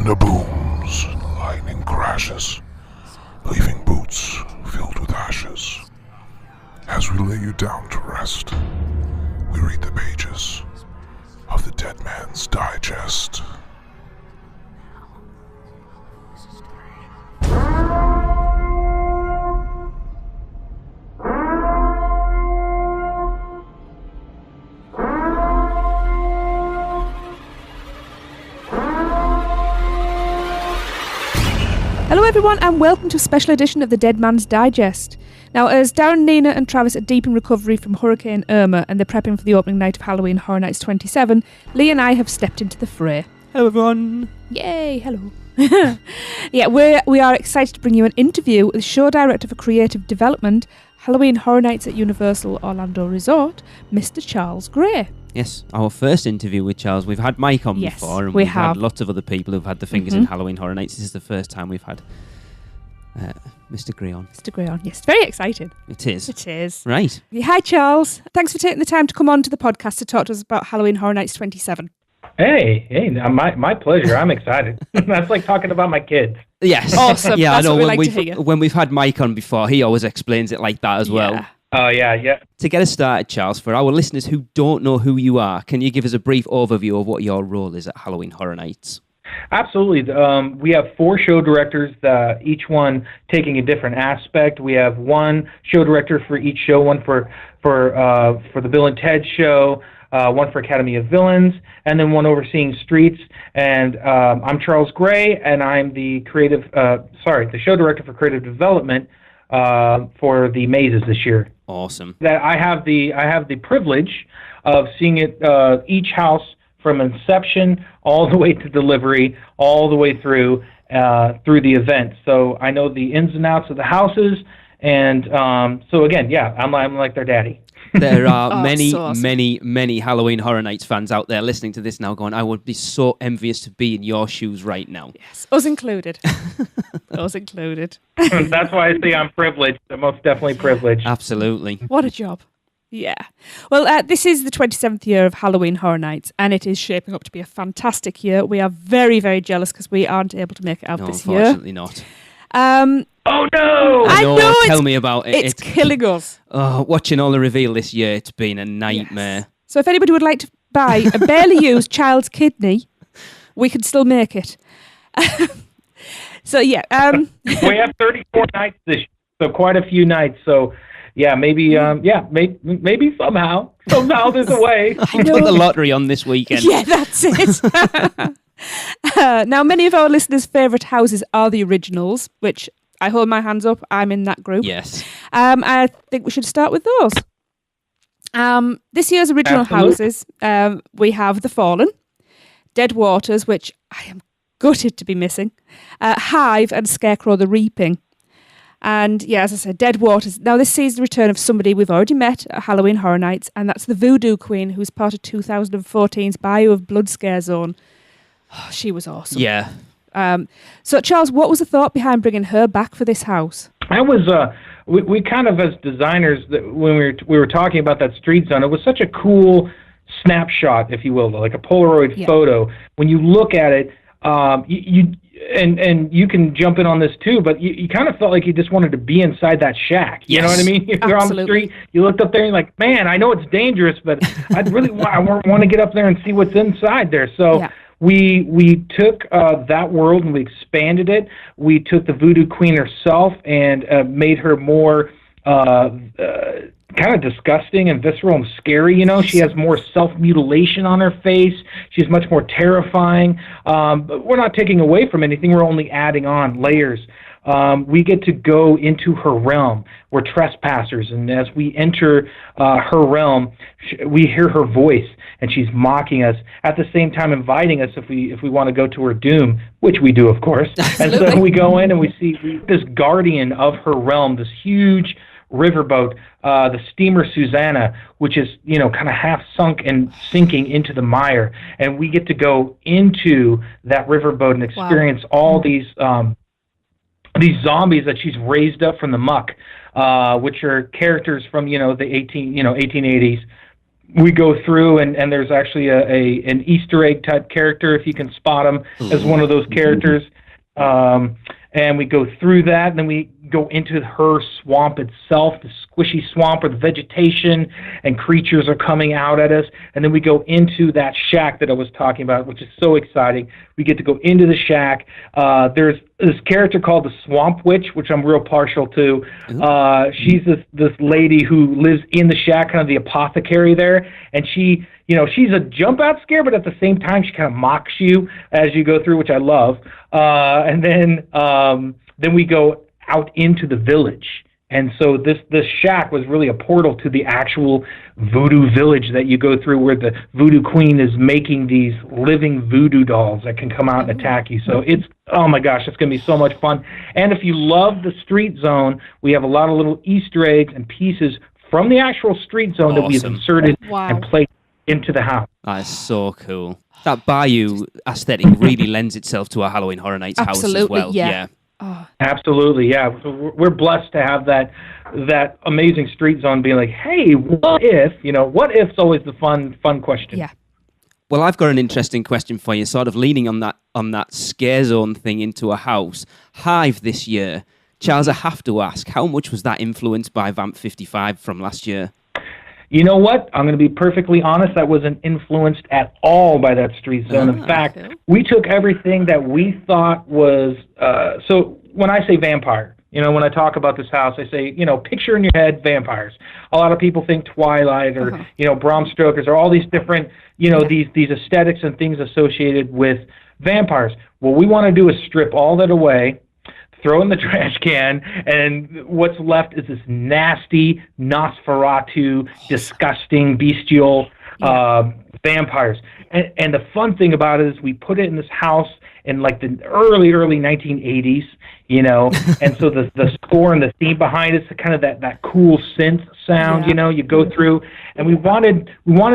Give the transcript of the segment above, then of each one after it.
Thunder booms, lightning crashes, leaving boots filled with ashes. As we lay you down to rest, we read the pages of the Dead Man's Digest. Hello everyone and welcome to a special edition of the Dead Man's Digest. Now, as Darren, Nina and Travis are deep in recovery from Hurricane Irma and they're prepping for the opening night of Halloween Horror Nights 27, Lee and I have stepped into the fray. Hello everyone. Yay, hello. Yeah, we are excited to bring you an interview with show director for creative development, Halloween Horror Nights at Universal Orlando Resort, Mr. Charles Gray. Yes, our first interview with Charles. We've had Mike on before, and we've had lots of other people who've had the fingers in Halloween Horror Nights. This is the first time we've had Mr. Gray on. Mr. Gray on, yes. Very excited. It is. It is. Right. Hi, Charles. Thanks for taking the time to come on to the podcast to talk to us about Halloween Horror Nights 27. Hey, my pleasure. I'm excited. That's like talking about my kids. Yes. Awesome. Yeah, That's I know. what we like to hear. When we've had Mike on before, he always explains it like that as well. Oh, yeah. To get us started, Charles, for our listeners who don't know who you are, can you give us a brief overview of what your role is at Halloween Horror Nights? Absolutely. We have 4 show directors, each one taking a different aspect. We have one show director for each show, one for the Bill and Ted show, one for Academy of Villains, and then one overseeing Streets. And I'm Charles Gray, and I'm the show director for creative development for the mazes this year. Awesome. That I have the privilege of seeing it each house from inception all the way to delivery, all the way through the event. So I know the ins and outs of the houses, and so again, yeah, I'm like their daddy. There are awesome. many Halloween Horror Nights fans out there listening to this now going, I would be so envious to be in your shoes right now. Yes, us included. Us included. That's why I say I'm privileged. I'm most definitely privileged. Absolutely. What a job. Yeah. Well, this is the 27th year of Halloween Horror Nights, and it is shaping up to be a fantastic year. We are very, very jealous because we aren't able to make it out this year. Unfortunately not. Oh, no! I know. Tell me about it. It's killing us. Watching all the reveal this year, it's been a nightmare. Yes. So if anybody would like to buy a barely used child's kidney, we could still make it. So, yeah. We have 34 nights this year, so quite a few nights. So, yeah, maybe somehow there's a way. Put the lottery on this weekend. Yeah, that's it. Now, many of our listeners' favourite houses are the originals, which I hold my hands up. I'm in that group. Yes. I think we should start with those. This year's original houses, we have The Fallen, Dead Waters, which I am gutted to be missing, Hive, and Scarecrow the Reaping. And yeah, as I said, Dead Waters. Now, this sees the return of somebody we've already met at Halloween Horror Nights, and that's the Voodoo Queen, who's part of 2014's Bayou of Blood Scare Zone. Oh, she was awesome. Yeah. So, Charles, what was the thought behind bringing her back for this house? I was, we kind of, as designers, when we were talking about that street zone, it was such a cool snapshot, if you will, like a Polaroid photo. When you look at it, and you can jump in on this too, but you kind of felt like you just wanted to be inside that shack. You know what I mean? If you're on the street, you looked up there and you're like, man, I know it's dangerous, but I'd really want to get up there and see what's inside there. So we took that world and we expanded it. We took the Voodoo Queen herself and made her more kind of disgusting and visceral and scary. You know, she has more self-mutilation on her face. She's much more terrifying. But we're not taking away from anything. We're only adding on layers. We get to go into her realm. We're trespassers, and as we enter her realm, we hear her voice, and she's mocking us, at the same time inviting us if we want to go to her doom, which we do, of course. And so we go in and we see this guardian of her realm, this huge riverboat, the steamer Susanna, which is, kind of half sunk and sinking into the mire. And we get to go into that riverboat and experience all these zombies that she's raised up from the muck, which are characters from, the 1880s. we go through, and there's actually an Easter egg type character, if you can spot him as one of those characters. And we go through that, and then we go into her swamp itself, the squishy swamp where the vegetation and creatures are coming out at us. And then we go into that shack that I was talking about, which is so exciting. We get to go into the shack. There's this character called the Swamp Witch, which I'm real partial to. She's this lady who lives in the shack, kind of the apothecary there, and she's a jump out scare, but at the same time she kind of mocks you as you go through, which I love. And then we go out into the village. And so this shack was really a portal to the actual voodoo village that you go through, where the voodoo queen is making these living voodoo dolls that can come out and attack you. So oh my gosh, it's going to be so much fun. And if you love the street zone, we have a lot of little Easter eggs and pieces from the actual street zone that we have inserted and placed into the house. That is so cool. That bayou aesthetic really lends itself to a Halloween Horror Nights house as well. Yeah. Oh. Absolutely, yeah. So we're blessed to have that amazing street zone being like, hey, what if? What if's always the fun question. Yeah. Well, I've got an interesting question for you, sort of leaning on that scare zone thing into a house. Hive this year, Charles, I have to ask, how much was that influenced by Vamp 55 from last year? You know what? I'm going to be perfectly honest. That wasn't influenced at all by that street zone. In fact, we took everything that we thought was... so when I say vampire, when I talk about this house, I say, picture in your head vampires. A lot of people think Twilight or, Bram Stoker's or all these different, these aesthetics and things associated with vampires. What we want to do is strip all that away, throw in the trash can, and what's left is this nasty Nosferatu, disgusting, bestial vampires. And the fun thing about it is we put it in this house in like the early 1980s, and so the score and the theme behind it's kind of that cool synth sound, you go through, and we wanted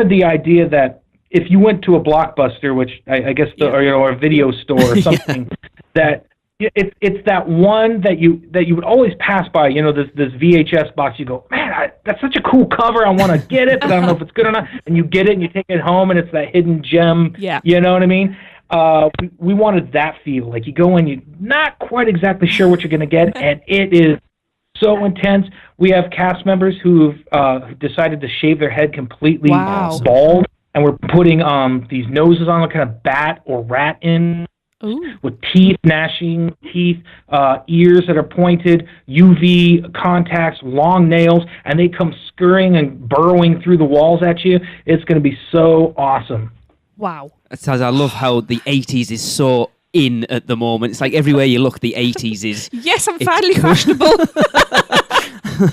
the idea that if you went to a Blockbuster, which I guess or a video store or something, that it's that one that you would always pass by, this VHS box. You go, man, that's such a cool cover. I want to get it, but I don't know if it's good or not. And you get it and you take it home, and it's that hidden gem. Yeah. You know what I mean? We wanted that feel. Like you go in, you're not quite exactly sure what you're going to get, and it is so intense. We have cast members who've decided to shave their head completely bald, and we're putting these noses on, kind of bat or rat in. Ooh. With teeth, gnashing teeth, ears that are pointed, UV contacts, long nails, and they come scurrying and burrowing through the walls at you. It's going to be so awesome. Wow. I love how the 80s is so in at the moment. It's like everywhere you look, the 80s is... Yes, I'm finally fashionable.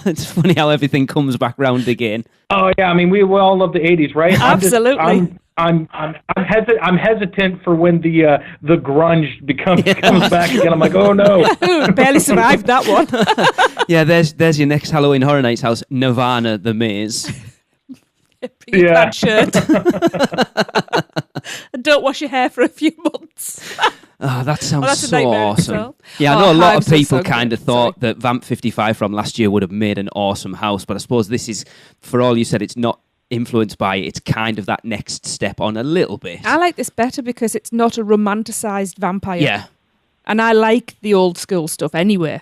It's funny how everything comes back round again. Oh, yeah. I mean, we all love the 80s, right? Absolutely. I'm hesitant for when the grunge comes back again. I'm like, oh no, barely survived that one. Yeah, there's your next Halloween Horror Nights house, Nirvana, The Maze. Plaid shirt. And don't wash your hair for a few months. Oh, that sounds so awesome. Well. Yeah, I know a lot of people kind of thought that Vamp 55 from last year would have made an awesome house, but I suppose this is, for all you said, it's not influenced by it. It's kind of that next step on a little bit. I like this better because it's not a romanticized vampire. Yeah. And I like the old school stuff anyway.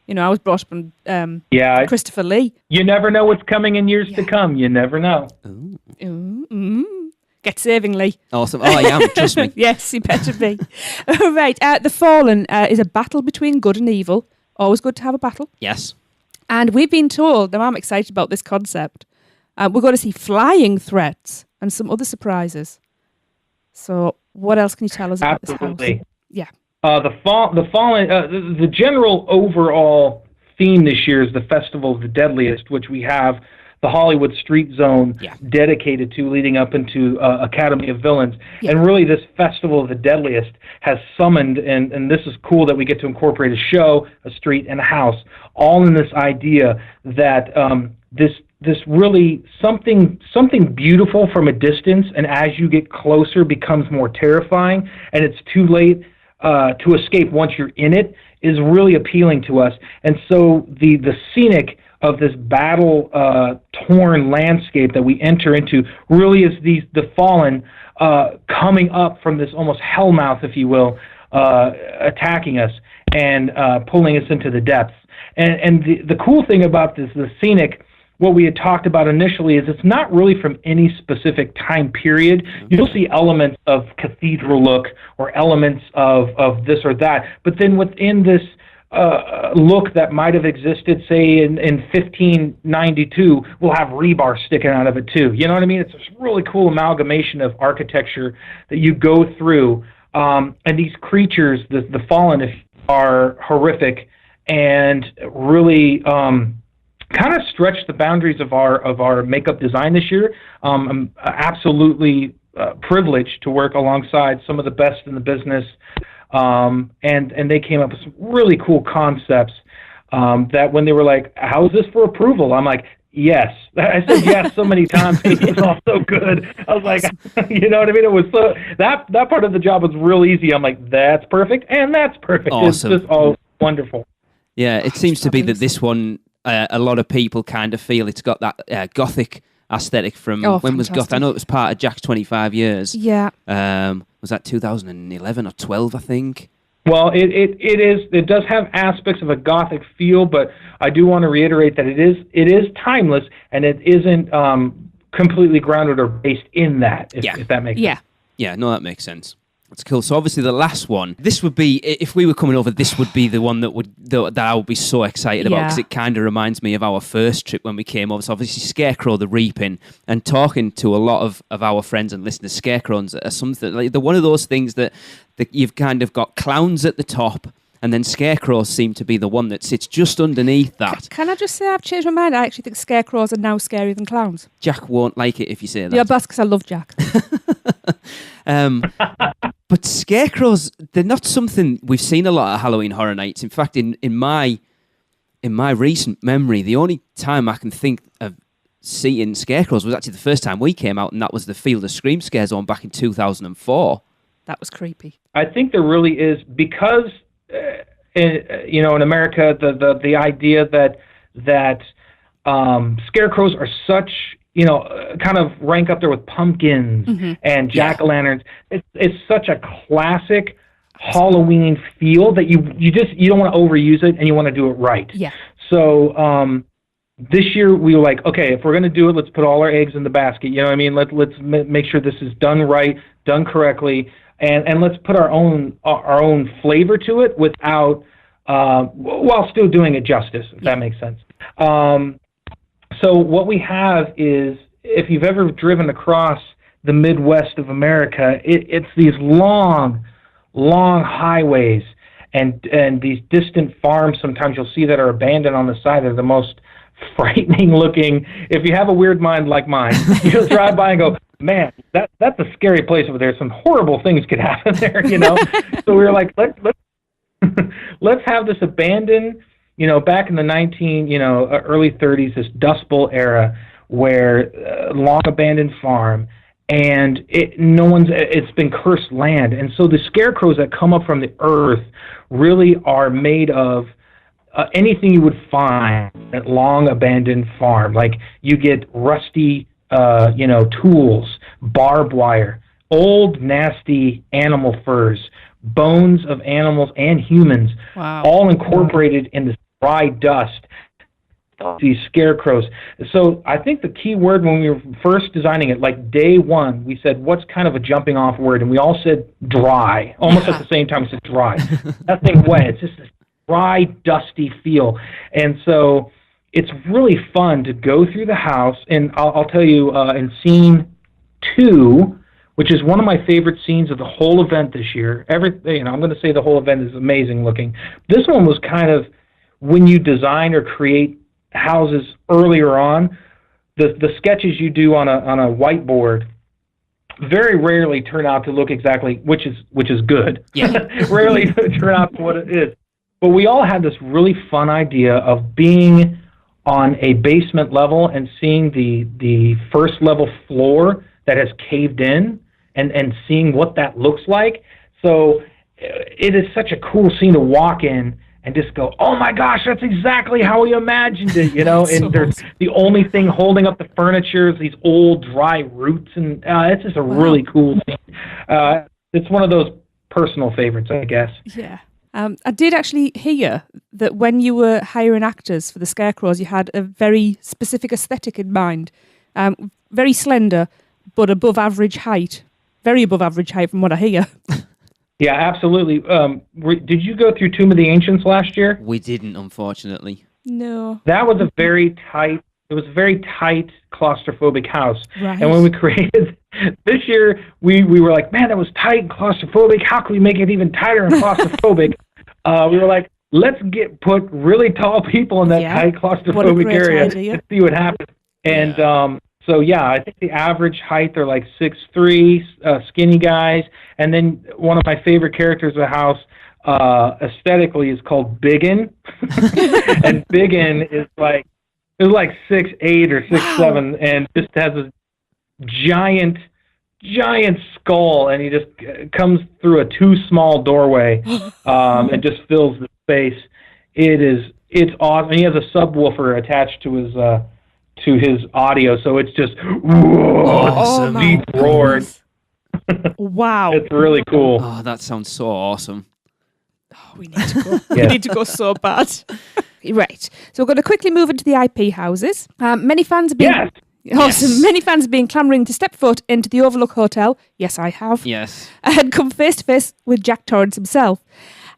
I was brought up on Christopher Lee. You never know what's coming in years to come. You never know. Ooh. Get saving, Lee. Awesome. Oh, I am. Trust me. Yes, you better be. Right. The Fallen is a battle between good and evil. Always good to have a battle. Yes. And we've been told, and I'm excited about this concept, we're going to see flying threats and some other surprises. So what else can you tell us about this house? Yeah. The Fallen, the general overall theme this year is the Festival of the Deadliest, which we have the Hollywood Street Zone dedicated to, leading up into Academy of Villains. Yeah. And really this Festival of the Deadliest has summoned, and this is cool that we get to incorporate a show, a street, and a house, all in this idea that this really something beautiful from a distance, and as you get closer becomes more terrifying, and it's too late to escape once you're in it. is really appealing to us. And so the scenic of this battle torn landscape that we enter into really is the Fallen coming up from this almost hellmouth, if you will, attacking us and pulling us into the depths. And the cool thing about this, the scenic, what we had talked about initially, is it's not really from any specific time period. You'll see elements of cathedral look or elements of this or that, but then within this look that might have existed, say, in 1592, we'll have rebar sticking out of it too. You know what I mean? It's this really cool amalgamation of architecture that you go through. And these creatures, the Fallen, are horrific and really kind of stretched the boundaries of our makeup design this year. I'm absolutely privileged to work alongside some of the best in the business, and they came up with some really cool concepts that when they were like, "How's this for approval?" I'm like, "Yes." I said yes so many times because it was all so good. I was like, you know what I mean? It was so that part of the job was real easy. I'm like, "That's perfect," and that's perfect. Awesome. It's just all wonderful. Yeah, it seems to be that this one, a lot of people kind of feel it's got that Gothic aesthetic from when was Goth? I know it was part of Jack's 25 years. Yeah. Was that 2011 or 12, I think? Well, it does have aspects of a Gothic feel, but I do want to reiterate that it is timeless, and it isn't completely grounded or based in that, if that makes sense. Yeah, no, that makes sense. That's cool. So obviously the last one, this would be, if we were coming over, this would be the one that I would be so excited about, because it kind of reminds me of our first trip when we came over. So obviously Scarecrow the Reaping, and talking to a lot of our friends and listeners, Scarecrows are something, like, they're one of those things that you've kind of got clowns at the top, and then Scarecrows seem to be the one that sits just underneath that. Can I just say I've changed my mind? I actually think Scarecrows are now scarier than clowns. Jack won't like it if you say that. Yeah, that's because I love Jack. But Scarecrows, they're not something we've seen a lot at Halloween Horror Nights. In fact, in my recent memory, the only time I can think of seeing Scarecrows was actually the first time we came out, and that was the Field of Scream Scare Zone back in 2004. That was creepy. I think there really is, because in America, the idea that scarecrows are such, kind of rank up there with pumpkins and jack-o'-lanterns. It's such a classic Halloween feel that you don't want to overuse it, and you want to do it right. Yeah. So this year we were like, okay, if we're going to do it, let's put all our eggs in the basket. You know what I mean? Let's make sure this is done right, done correctly, and let's put our own flavor to it without while still doing it justice, if that makes sense. So what we have is, if you've ever driven across the Midwest of America, it's these long highways and these distant farms. Sometimes you'll see that are abandoned on the side. They're the most frightening looking. If you have a weird mind like mine, you'll drive by and go, man, that's a scary place over there. Some horrible things could happen there, So we were like, let's have this abandoned, back in the early 30s, this Dust Bowl era, where long abandoned farm, and it's been cursed land, and so the scarecrows that come up from the earth really are made of anything you would find at long abandoned farm. Like, you get rusty, tools, barbed wire, old nasty animal furs, bones of animals and humans, all incorporated in this dry dust. These scarecrows. So I think the key word when we were first designing it, like day one, we said, what's kind of a jumping off word? And we all said dry. Almost at the same time we said dry. Nothing wet. It's just this dry, dusty feel. And so it's really fun to go through the house. And I'll tell you, in scene 2, which is one of my favorite scenes of the whole event this year. I'm going to say the whole event is amazing looking. This one was kind of, when you design or create houses earlier on, the sketches you do on a whiteboard very rarely turn out to look exactly, which is good. Yeah. Rarely turn out to what it is. But we all had this really fun idea of being on a basement level and seeing the first level floor that has caved in, and seeing what that looks like. So it is such a cool scene to walk in and just go, oh my gosh, that's exactly how we imagined it, you know. And there's the only thing holding up the furniture is these old dry roots, and it's just a really cool thing. It's one of those personal favorites, I guess. Yeah. I did actually hear that when you were hiring actors for the Scarecrows, you had a very specific aesthetic in mind. Very slender, but above average height. Very above average height from what I hear. Yeah, absolutely. Did you go through Tomb of the Ancients last year? We didn't, unfortunately. No. That was a very tight claustrophobic house. Right. And when we created this year, we were like, man, that was tight and claustrophobic. How can we make it even tighter and claustrophobic? We were like, let's put really tall people in that tight claustrophobic area and see what happens. And so, I think the average height, they're like 6'3", skinny guys. And then one of my favorite characters of the house, aesthetically, is called Biggin. And Biggin is like 6'8" or 6'7", and just has a giant skull, and he just comes through a too small doorway, and just fills the space. It's awesome. And he has a subwoofer attached to his audio, so it's just deep roared. Wow, it's really cool. Oh, that sounds so awesome. Oh, we need to go. We need to go so bad. Right, so we're going to quickly move into the IP houses. Many fans have been awesome. Yes. Many fans have been clamouring to step foot into the Overlook Hotel. Yes, I have. Yes, And come face to face with Jack Torrance himself.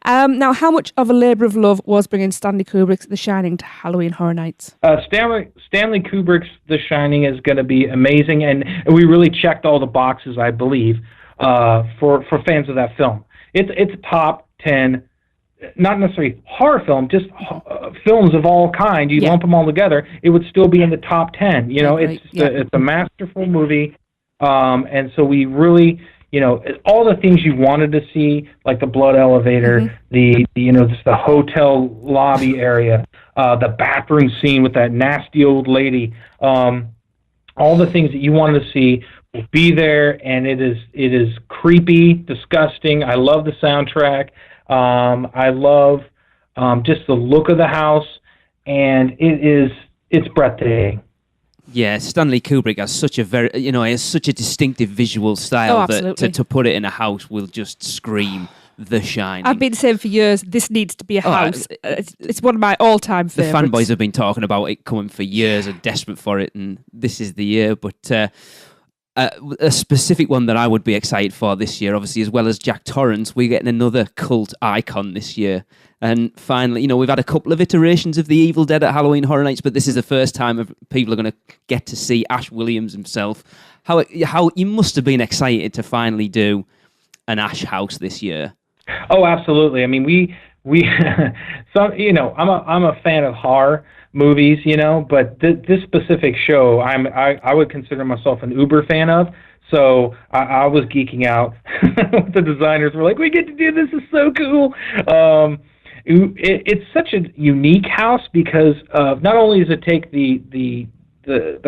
Now, how much of a labour of love was bringing Stanley Kubrick's The Shining to Halloween Horror Nights? Stanley Kubrick's The Shining is going to be amazing, and we really checked all the boxes, I believe, for fans of that film. It's a top 10, not necessarily horror film, just films of all kind. You lump them all together, it would still be in the top 10. You know, it's a masterful movie, and so we really. You know, all the things you wanted to see, like the blood elevator, just the hotel lobby area, the bathroom scene with that nasty old lady, all the things that you wanted to see will be there, and it is creepy, disgusting. I love the soundtrack. I love just the look of the house, and it's breathtaking. Yeah, Stanley Kubrick has such a distinctive visual style that to put it in a house will just scream The Shining. I've been saying for years, this needs to be a house. It's one of my all-time favourites. The fanboys have been talking about it coming for years and desperate for it, and this is the year. But a specific one that I would be excited for this year, obviously, as well as Jack Torrance, we're getting another cult icon this year. And finally, we've had a couple of iterations of the Evil Dead at Halloween Horror Nights, but this is the first time people are going to get to see Ash Williams himself. How you must have been excited to finally do an Ash house this year. Oh, absolutely. I mean, we so I'm a fan of horror movies, but this specific show, I would consider myself an uber fan of. So I was geeking out. The designers were like, "We get to do this! This is so cool!" It's such a unique house because not only does it take the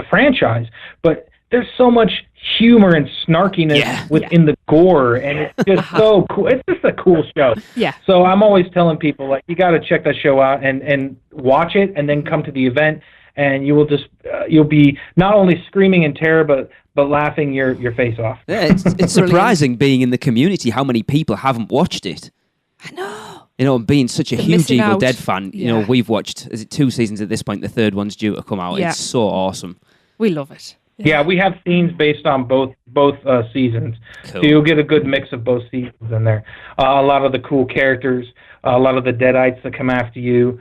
franchise, but there's so much humor and snarkiness within the gore, and it's just so cool. It's just a cool show. Yeah. So I'm always telling people, like, you got to check that show out and watch it, and then come to the event, and you will just you'll be not only screaming in terror, but laughing your face off. Yeah, it's surprising being in the community how many people haven't watched it. I know. Being such a huge Evil Dead fan, Yeah. we've watched, is it 2 seasons at this point? The third one's due to come out. Yeah. It's so awesome. We love it. Yeah, we have scenes based on both seasons. Cool. So you'll get a good mix of both seasons in there. A lot of the cool characters, a lot of the Deadites that come after you.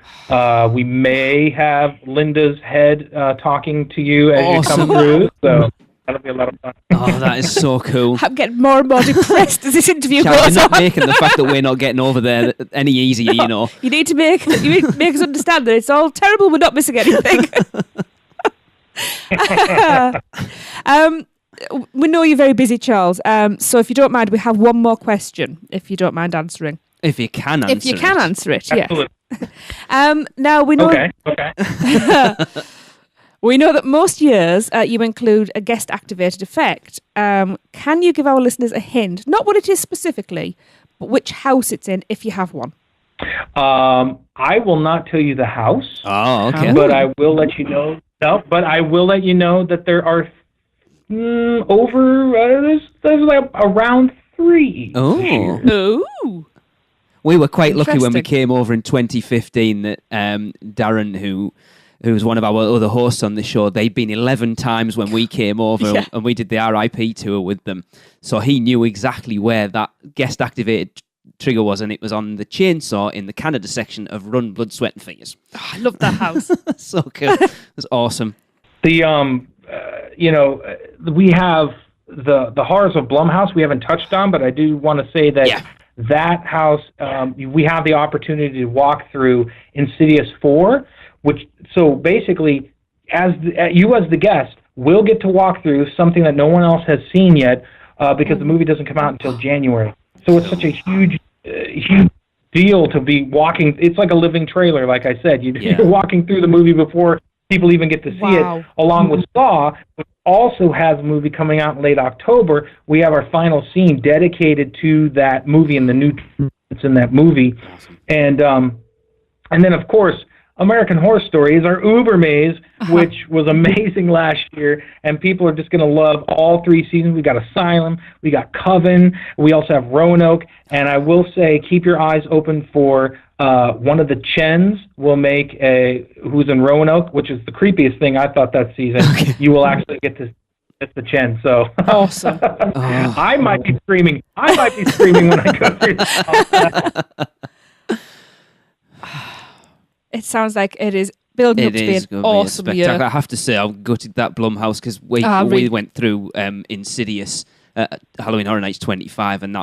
We may have Linda's head talking to you as you come through, so that'll be a lot of fun. Oh, that is so cool. I'm getting more and more depressed as this interview Charlie, goes you're on. not making the fact that we're not getting over there any easier, You need to make us understand that it's all terrible. We're not missing anything. We know you're very busy, Charles. So if you don't mind, we have one more question. If you don't mind answering. If you can answer it. If you can answer it, yes. Absolutely. Now we know. Okay. We know that most years you include a guest activated effect. Can you give our listeners a hint? Not what it is specifically, but which house it's in, if you have one. I will not tell you the house. Oh, okay. But I will let you know. No, but I will let you know that there are there's like around 3. Oh. Ooh. We were quite lucky when we came over in 2015 that Darren, who was one of our other hosts on the show, they'd been 11 times when we came over and we did the RIP tour with them. So he knew exactly where that guest-activated trigger was, and it was on the chainsaw in the Canada section of Run, Blood, Sweat and Fingers. Oh, I love that house. So cool. It was awesome. The we have the horrors of Blumhouse we haven't touched on, but I do want to say that that house we have the opportunity to walk through Insidious 4, which so basically as the guest will get to walk through something that no one else has seen yet because the movie doesn't come out until January. So it's such a huge deal to be walking. It's like a living trailer, like I said. You're walking through the movie before people even get to see it, along with Saw, which also has a movie coming out in late October. We have our final scene dedicated to that movie and the new it's in that movie. And then, of course, American Horror Story is our Uber maze, which was amazing last year, and people are just going to love all 3 seasons. We got Asylum, we got Coven, we also have Roanoke, and I will say keep your eyes open for one of the Chens will make who's in Roanoke, which is the creepiest thing I thought that season. Okay. You will actually get to it's the Chen, so awesome. I might be screaming when I go through this. It sounds like it is building up to be an awesome year. I have to say, I'm gutted that Blumhouse because we went through Insidious Halloween Horror Nights 25, and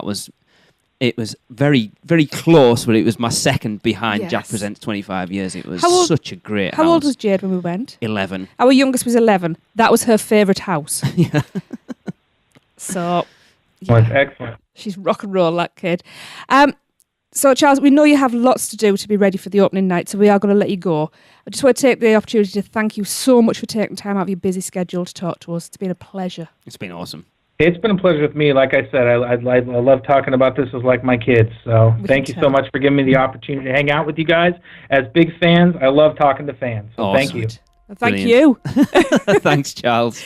it was very, very close, but it was my second behind Jack Presents 25 Years. It was such a great house. How old was Jade when we went? 11. Our youngest was 11. That was her favourite house. Yeah. So, that's excellent. She's rock and roll, that kid. So, Charles, we know you have lots to do to be ready for the opening night, so we are going to let you go. I just want to take the opportunity to thank you so much for taking time out of your busy schedule to talk to us. It's been a pleasure. It's been awesome. It's been a pleasure with me. Like I said, I love talking about this as like my kids. So thank you so much for giving me the opportunity to hang out with you guys. As big fans, I love talking to fans. So awesome. Thank you. Thank you. Thanks, Charles.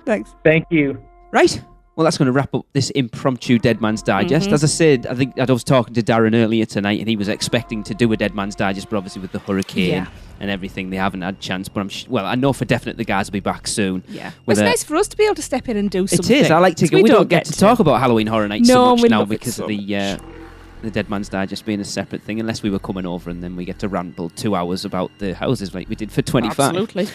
Thanks. Thank you. Right. Well, that's going to wrap up this impromptu Dead Man's Digest. As I said, I think I was talking to Darren earlier tonight, and he was expecting to do a Dead Man's Digest, but obviously with the hurricane and everything, they haven't had a chance. But I know for definite the guys will be back soon. Yeah, well, it's nice for us to be able to step in and do something. It is. I like to. We don't get to talk about Halloween Horror Nights so much now because of the Dead Man's Digest being a separate thing, unless we were coming over and then we get to ramble 2 hours about the houses like we did for 25. Absolutely.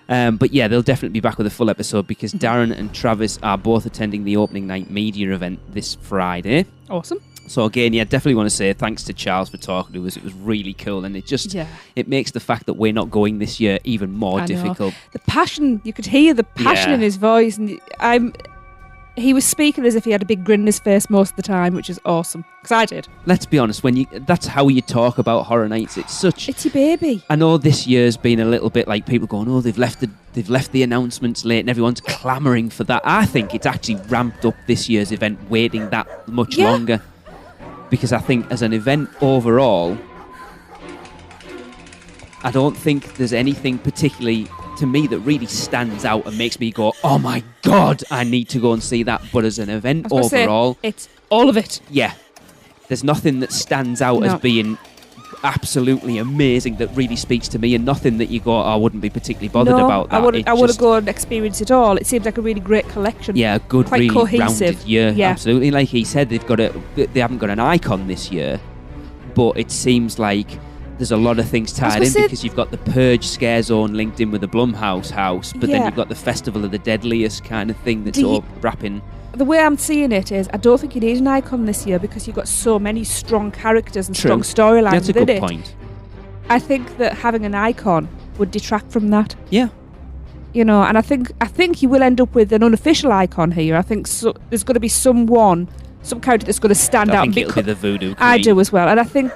But yeah, they'll definitely be back with a full episode because Darren and Travis are both attending the opening night media event this Friday. Awesome. So again, definitely want to say thanks to Charles for talking to us. It was really cool, and it makes the fact that we're not going this year even more difficult. The passion, you could hear the passion in his voice, and he was speaking as if he had a big grin on his face most of the time, which is awesome. Because I did. Let's be honest, that's how you talk about Horror Nights. It's your baby. I know this year's been a little bit like people going, oh, they've left the announcements late, and everyone's clamouring for that. I think it's actually ramped up this year's event, waiting that much longer. Because I think as an event overall, I don't think there's anything particularly to me that really stands out and makes me go, oh my God, I need to go and see that. But as an event overall, it's all of it. Yeah. There's nothing that stands out as being absolutely amazing that really speaks to me, and nothing that you go, I wouldn't be particularly bothered about that. I want to go and experience it all. It seems like a really great collection. Yeah, a good, quite really cohesive. Rounded year. Yeah. Absolutely. Like he said, they haven't got an icon this year, but it seems like there's a lot of things tied in because you've got the Purge scare zone linked in with the Blumhouse house, but then you've got the Festival of the Deadliest kind of thing that's all wrapping. The way I'm seeing it is, I don't think you need an icon this year because you've got so many strong characters and strong storylines. That's a good point. I think that having an icon would detract from that. Yeah. You know, and I think you will end up with an unofficial icon here. I think there's going to be some character that's going to stand out. I think it'll be the Voodoo Queen. I do as well, and I think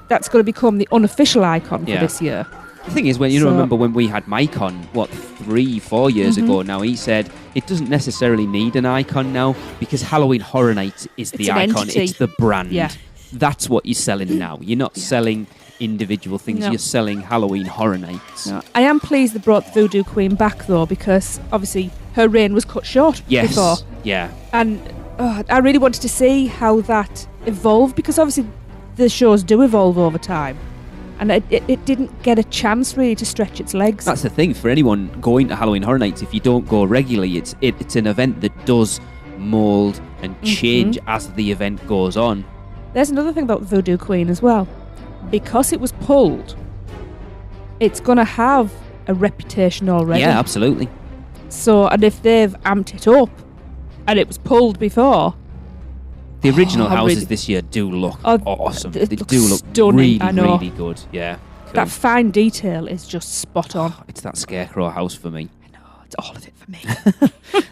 that's going to become the unofficial icon for this year. The thing is, remember when we had Mike on, 3-4 years ago now, he said it doesn't necessarily need an icon now because Halloween Horror Nights is the icon. Entity. It's the brand. Yeah. that's what you're selling now. You're not selling individual things. No. You're selling Halloween Horror Nights. No. I am pleased they brought the Voodoo Queen back, though, because obviously her reign was cut short before. Yeah. And I really wanted to see how that evolved, because obviously the shows do evolve over time. And it didn't get a chance really to stretch its legs. That's the thing for anyone going to Halloween Horror Nights. If you don't go regularly, it's an event that does mould and change as the event goes on. There's another thing about Voodoo Queen as well. Because it was pulled, it's going to have a reputation already. Yeah, absolutely. So, and if they've amped it up and it was pulled before, the original houses this year do look awesome. They do look stunning, really good. Yeah. Cool. That fine detail is just spot on. It's that Scarecrow house for me. I know, it's all of it for me.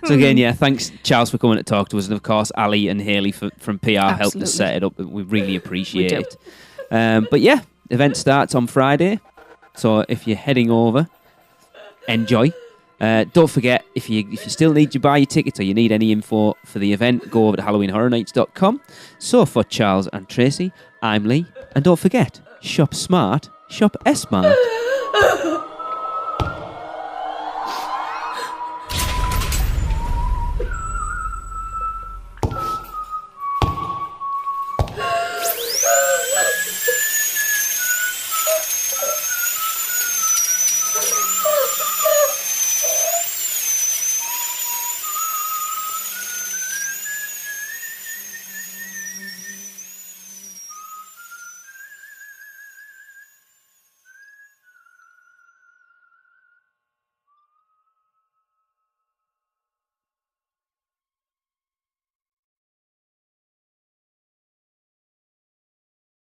So again, yeah, thanks Charles for coming to talk to us, and of course Ali and Haley from PR helped us set it up. We really appreciate it. But yeah, event starts on Friday, so if you're heading over, enjoy. Don't forget, if you still need to buy your tickets or you need any info for the event, go over to HalloweenHorrorNights.com. So for Charles and Tracy, I'm Lee, and don't forget, shop smart, shop S-Smart.